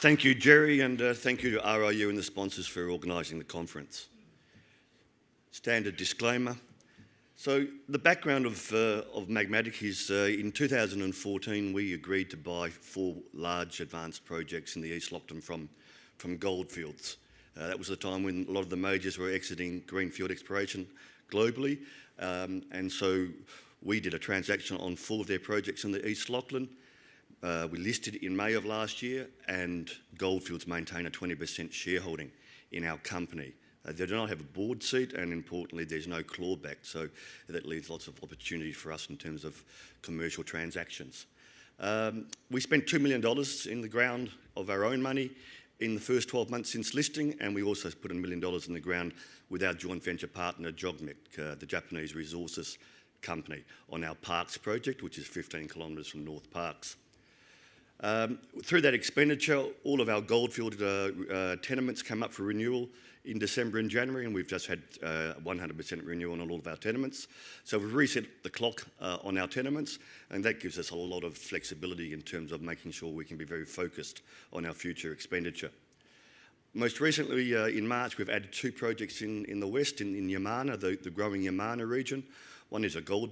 Thank you, Jerry, and thank you to RIU and the sponsors for organising the conference. Standard disclaimer. So the background of Magmatic is in 2014 we agreed to buy 4 large advanced projects in the East Lachlan from Goldfields. That was the time when a lot of the majors were exiting greenfield exploration globally, and so we did a transaction on 4 of their projects in the East Lachlan. We listed in May of last year, and Goldfields maintain a 20% shareholding in our company. They do not have a board seat, and importantly, there's no clawback, so that leaves lots of opportunity for us in terms of commercial transactions. We spent $2 million in the ground of our own money in the first 12 months since listing, and we also put $1 million in the ground with our joint venture partner, JOGMEC, the Japanese resources company, on our Parks project, which is 15 kilometres from North Parks. Through that expenditure, all of our Goldfield tenements came up for renewal in December and January, and we've just had 100% renewal on all of our tenements. So we've reset the clock on our tenements, and that gives us a lot of flexibility in terms of making sure we can be very focused on our future expenditure. Most recently, in March, we've added 2 projects in the west, in Yamana, the growing Yamana region. One is a gold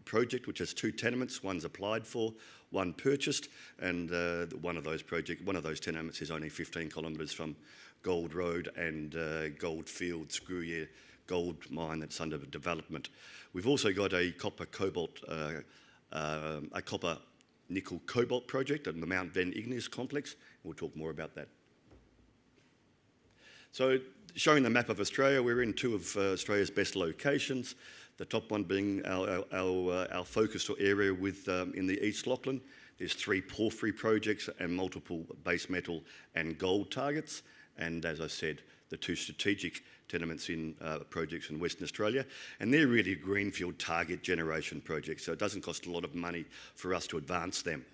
project which has 2 tenements. One's applied for, one purchased, and one of those tenements is only 15 kilometres from Gold Road and Goldfields Gruyere gold mine that's under development. We've also got a copper nickel cobalt project at the Mount Ben Igneous complex. We'll talk more about that. So, showing the map of Australia, we're in 2 of Australia's best locations. The top one being our focus area in the East Lachlan. There's 3 porphyry projects and multiple base metal and gold targets. And as I said, the 2 strategic tenements in projects in Western Australia. And they're really greenfield target generation projects, so it doesn't cost a lot of money for us to advance them.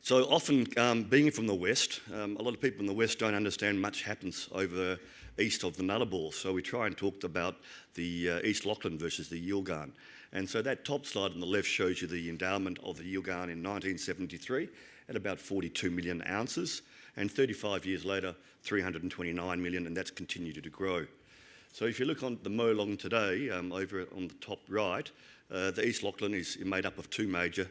So often, being from the west, a lot of people in the west don't understand much happens over east of the Nullarbor. So we try and talk about the East Lachlan versus the Yilgarn. And so that top slide on the left shows you the endowment of the Yilgarn in 1973 at about 42 million ounces. And 35 years later, 329 million, and that's continued to grow. So if you look on the Molong today, over on the top right, the East Lachlan is made up of 2 major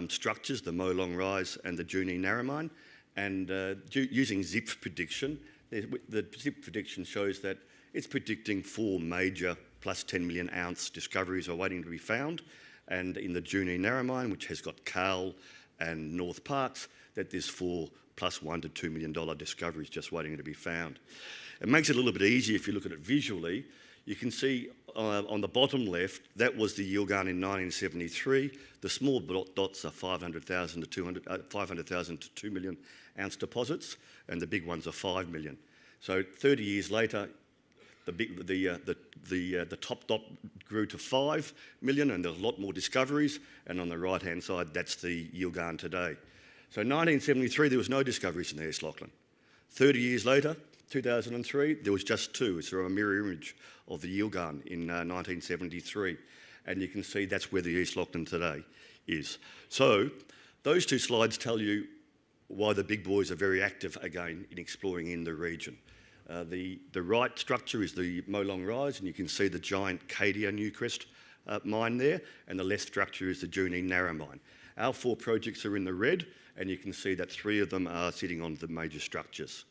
structures, the Molong Rise and the Junee Narromine. And using ZIP prediction, the ZIP prediction shows that it's predicting 4 major plus 10 million ounce discoveries are waiting to be found. And in the Junee Narromine, which has got Carl and North Parks, that there's 4 plus $1 to $2 million discoveries just waiting to be found. It makes it a little bit easier if you look at it visually. You can see on the bottom left, that was the Yilgarn in 1973. The small dots are 500,000 to 2 million ounce deposits, and the big ones are 5 million. So 30 years later, the top dot grew to 5 million, and there's a lot more discoveries. And on the right-hand side, that's the Yilgarn today. So in 1973, there was no discoveries in the East Lachlan. 30 years later, 2003, there was just 2. It's a mirror image of the Yilgarn in 1973. And you can see that's where the East Lachlan today is. So those 2 slides tell you why the big boys are very active again in exploring in the region. The right structure is the Molong Rise, and you can see the giant Cadia Newcrest mine there, and the left structure is the Junee Narromine. Our 4 projects are in the red, and you can see that 3 of them are sitting on the major structures.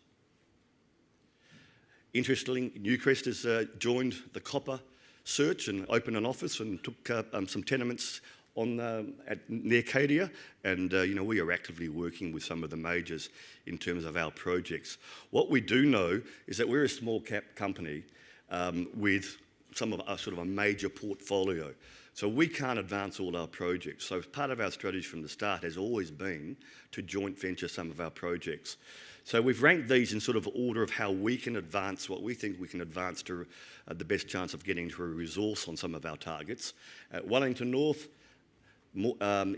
Interestingly, Newcrest has joined the copper search and opened an office and took some tenements near Cadia, and we are actively working with some of the majors in terms of our projects. What we do know is that we're a small cap company with some of a sort of a major portfolio. So we can't advance all our projects. So part of our strategy from the start has always been to joint venture some of our projects. So we've ranked these in sort of order of how we can advance what we think we can advance to the best chance of getting to a resource on some of our targets. At Wellington North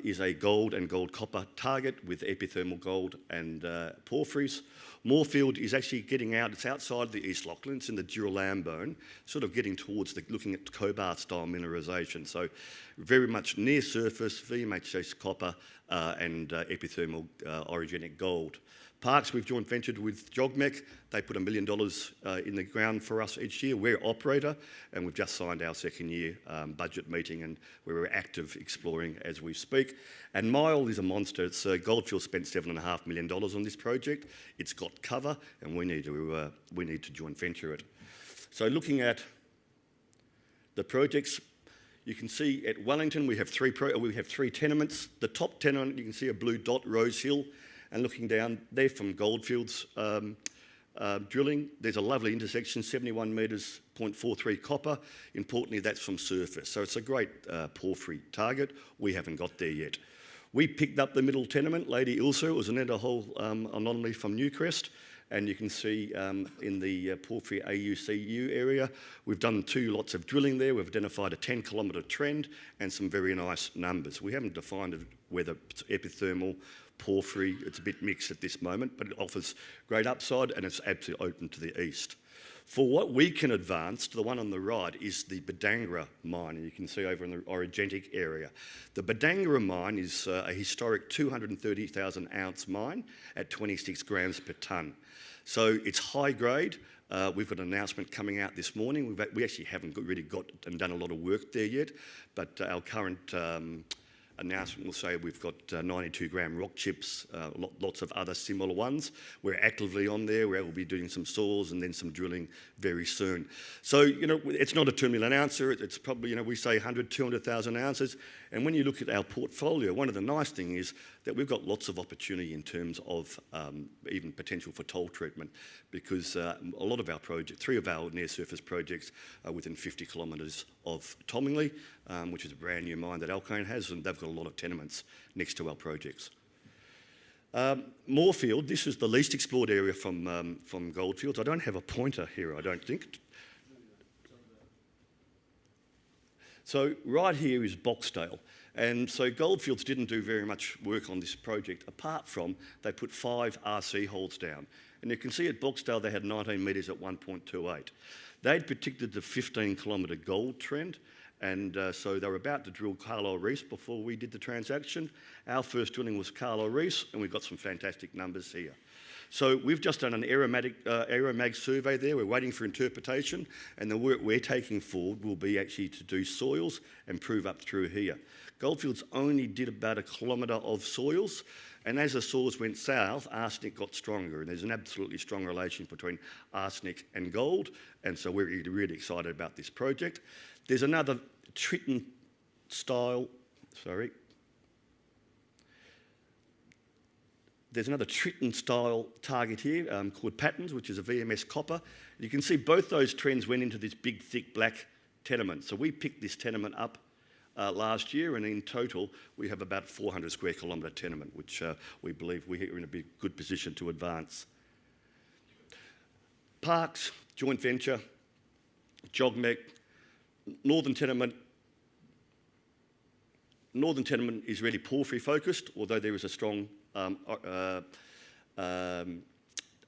is a gold and gold copper target with epithermal gold and porphyries. Moorfield is actually getting out, it's outside the East Lachlan, it's in the Duralambone, sort of getting towards looking at cobalt style mineralisation. So very much near surface, VMHS copper, and epithermal orogenic gold. Parks, we've joint ventured with JogMec. They put $1 million in the ground for us each year. We're operator, and we've just signed our second year budget meeting, and we're active exploring as we speak. And Mile is a monster. It's Goldfields spent $7.5 million on this project. It's got cover, and we need to joint venture it. So looking at the projects, you can see at Wellington we have three tenements. The top tenement, you can see a blue dot, Rose Hill. And looking down there from Goldfields drilling, there's a lovely intersection, 71 metres, 0.43 copper. Importantly, that's from surface. So it's a great porphyry target. We haven't got there yet. We picked up the middle tenement, Lady Ilsa. It was an interhole anomaly from Newcrest. And you can see in the porphyry AUCU area, we've done 2 lots of drilling there. We've identified a 10-kilometre trend and some very nice numbers. We haven't defined whether it's epithermal, porphyry. It's a bit mixed at this moment, but it offers great upside, and it's absolutely open to the east. For what we can advance, the one on the right is the Badangra mine, and you can see over in the orogenic area. The Badangra mine is a historic 230,000 ounce mine at 26 grams per tonne. So it's high grade. We've got an announcement coming out this morning. We actually haven't really got and done a lot of work there yet, but our current announcement will say we've got 92-gram rock chips, lots of other similar ones. We're actively on there. We'll be doing some soils and then some drilling very soon. So, it's not a 2 million ouncer. It's probably, we say 100, 200,000 ounces. And when you look at our portfolio, one of the nice things is that we've got lots of opportunity in terms of even potential for toll treatment, because a lot of our projects, 3 of our near-surface projects are within 50 kilometres of Tomingley, which is a brand new mine that Alkane has, and they've got a lot of tenements next to our projects. Moorfield, this is the least explored area from Goldfields. I don't have a pointer here, I don't think. So right here is Boxdale. And so Goldfields didn't do very much work on this project, apart from they put 5 RC holes down. And you can see at Boxdale they had 19 metres at 1.28. They'd predicted the 15-kilometre gold trend, and so they were about to drill Carlisle Reefs before we did the transaction. Our first drilling was Carlisle Reefs, and we've got some fantastic numbers here. So we've just done an aeromag survey there. We're waiting for interpretation, and the work we're taking forward will be actually to do soils and prove up through here. Goldfields only did about 1 kilometre of soils, and as the soils went south, arsenic got stronger, and there's an absolutely strong relation between arsenic and gold, and so we're really excited about this project. There's another Triton-style target here called Patterns, which is a VMS copper. You can see both those trends went into this big, thick, black tenement. So we picked this tenement up last year, and in total, we have about 400 square kilometre tenement, which we believe we're in a good position to advance. Parks, joint venture, JogMec, Northern Tenement is really porphyry focused, although there is a strong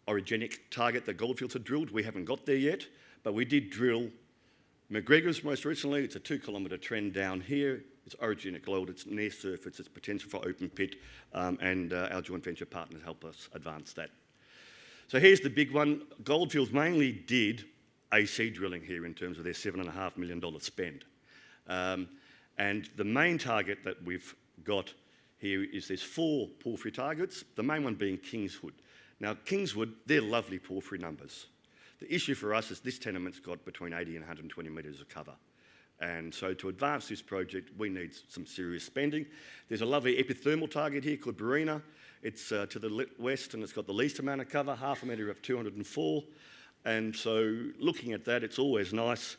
orogenic target that Goldfields had drilled. We haven't got there yet, but we did drill McGregor's most recently. It's a 2-kilometre trend down here. It's orogenic gold, it's near surface, it's potential for open pit, and our joint venture partners help us advance that. So here's the big one. Goldfields mainly did AC drilling here in terms of their $7.5 million spend. And the main target that we've got here is there's 4 porphyry targets, the main one being Kingswood. Now, Kingswood, they're lovely porphyry numbers. The issue for us is this tenement's got between 80 and 120 metres of cover. And so to advance this project, we need some serious spending. There's a lovely epithermal target here called Barina. It's to the west, and it's got the least amount of cover, 0.5 metre of 204. And so looking at that, it's always nice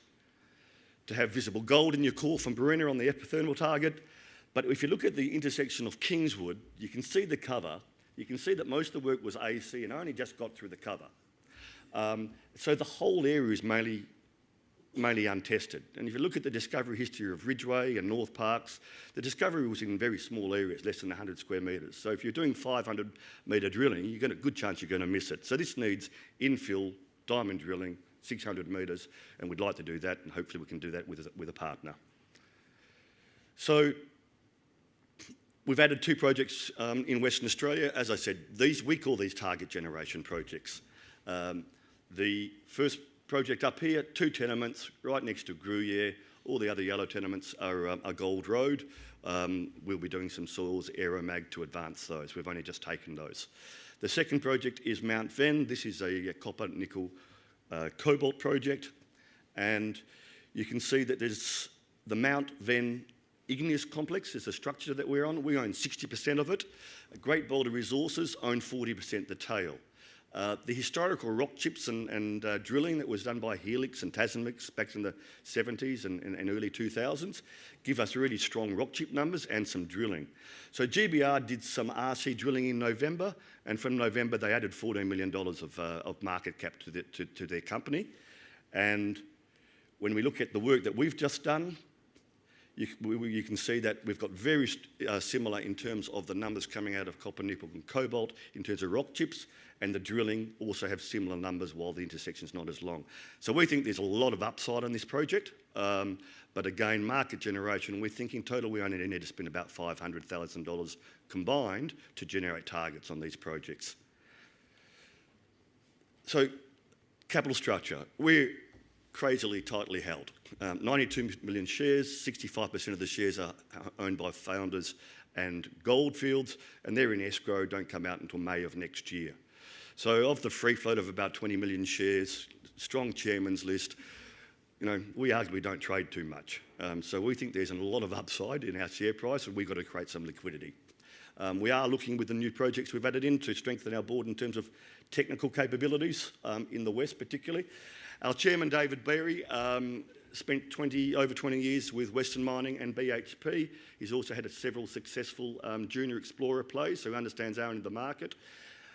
to have visible gold in your core from Barina on the epithermal target. But if you look at the intersection of Kingswood, you can see the cover. You can see that most of the work was AC and only just got through the cover. So the whole area is mainly untested. And if you look at the discovery history of Ridgeway and North Parks, the discovery was in very small areas, less than 100 square metres. So if you're doing 500 metre drilling, you've got a good chance you're going to miss it. So this needs infill, diamond drilling, 600 metres, and we'd like to do that, and hopefully we can do that with a partner. So We've added 2 projects in Western Australia. As I said, we call these target generation projects. The first project up here, 2 tenements right next to Gruyere. All the other yellow tenements are Gold Road. We'll be doing some soils aeromag to advance those. We've only just taken those. The second project is Mount Venn. This is a copper, nickel, cobalt project. And you can see that there's the Mount Venn igneous complex is a structure that we're on. We own 60% of it. Great Boulder Resources own 40% the tail. The historical rock chips and drilling that was done by Helix and Tasmix back in the 70s and early 2000s give us really strong rock chip numbers and some drilling. So GBR did some RC drilling in November, and from November they added $14 million of market cap to their company. And when we look at the work that we've just done, you can see that we've got very similar in terms of the numbers coming out of copper, nickel and cobalt in terms of rock chips, and the drilling also have similar numbers while the intersection's not as long. So we think there's a lot of upside on this project, but again, market generation, we think in total we only need to spend about $500,000 combined to generate targets on these projects. So capital structure, we're crazily tightly held. 92 million shares, 65% of the shares are owned by founders and Goldfields, and they're in escrow, don't come out until May of next year. So of the free float of about 20 million shares, strong chairman's list, we arguably don't trade too much. So we think there's a lot of upside in our share price, and we've got to create some liquidity. We are looking with the new projects we've added in to strengthen our board in terms of technical capabilities in the West particularly. Our chairman, David Berry, spent over 20 years with Western Mining and BHP. He's also had several successful junior explorer plays, so he understands our end of the market.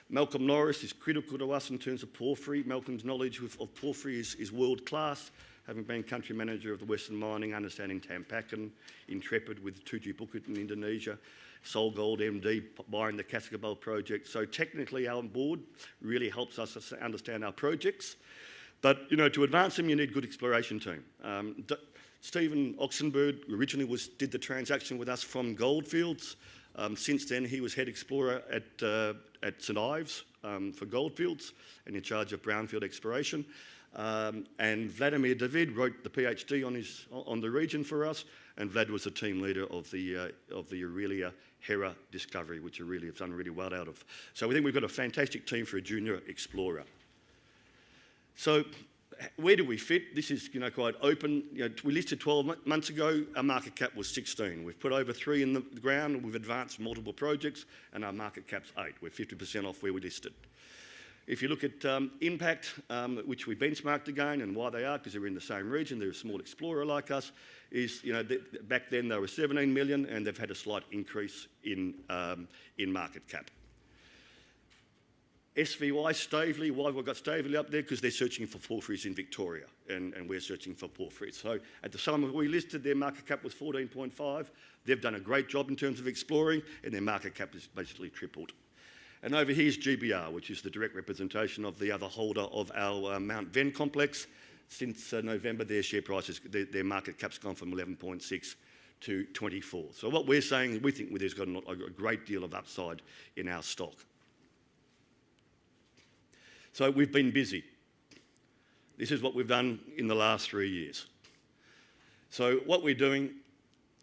Malcolm Norris is critical to us in terms of porphyry. Malcolm's knowledge of porphyry is world class, having been country manager of the Western Mining, understanding Tampakan, Intrepid with Tujuh Bukit in Indonesia, SolGold MD buying the Cascabel project. So technically our board really helps us understand our projects. But, to advance them, you need a good exploration team. Stephen Oxenberg originally did the transaction with us from Goldfields. Since then, he was head explorer at St Ives for Goldfields and in charge of brownfield exploration. And Vladimir David wrote the PhD on the region for us, and Vlad was the team leader of the Aurelia Hera discovery, which Aurelia have done really well out of. So we think we've got a fantastic team for a junior explorer. So where do we fit? This is quite open. We listed 12 months ago, our market cap was 16. We've put over 3 in the ground, we've advanced multiple projects, and our market cap's 8. We're 50% off where we listed. If you look at impact, which we benchmarked again, and why they are, because they're in the same region, they're a small explorer like us, is back then they were 17 million, and they've had a slight increase in market cap. SVY, Staveley, why have we got Staveley up there? Because they're searching for porphyries in Victoria, and we're searching for porphyries. So at the time we listed, their market cap was 14.5. They've done a great job in terms of exploring, and their market cap has basically tripled. And over here's GBR, which is the direct representation of the other holder of our Mount Venn complex. Since November, their share prices, their market cap's gone from 11.6 to 24. So what we're saying, we think there's got a great deal of upside in our stock. So we've been busy. This is what we've done in the last 3 years. So what we're doing,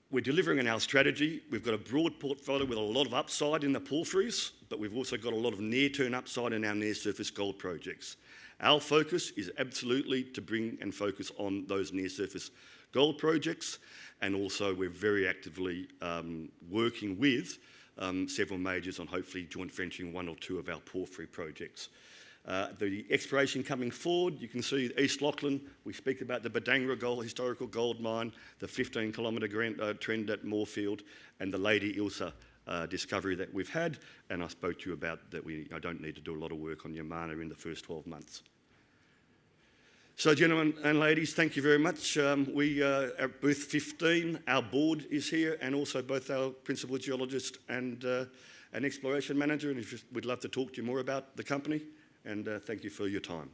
we're delivering on our strategy. We've got a broad portfolio with a lot of upside in the porphyries, but we've also got a lot of near-term upside in our near-surface gold projects. Our focus is absolutely to bring and focus on those near-surface gold projects, and also we're very actively working with several majors on hopefully joint venturing 1 or 2 of our porphyry projects. The exploration coming forward, you can see East Lachlan, we speak about the Badangra gold, historical gold mine, the 15-kilometre trend at Moorfield, and the Lady Ilsa discovery that we've had, and I spoke to you about that I don't need to do a lot of work on Yamana in the first 12 months. So gentlemen and ladies, thank you very much. We are at booth 15, our board is here, and also both our principal geologist and an exploration manager, and we'd love to talk to you more about the company. And thank you for your time.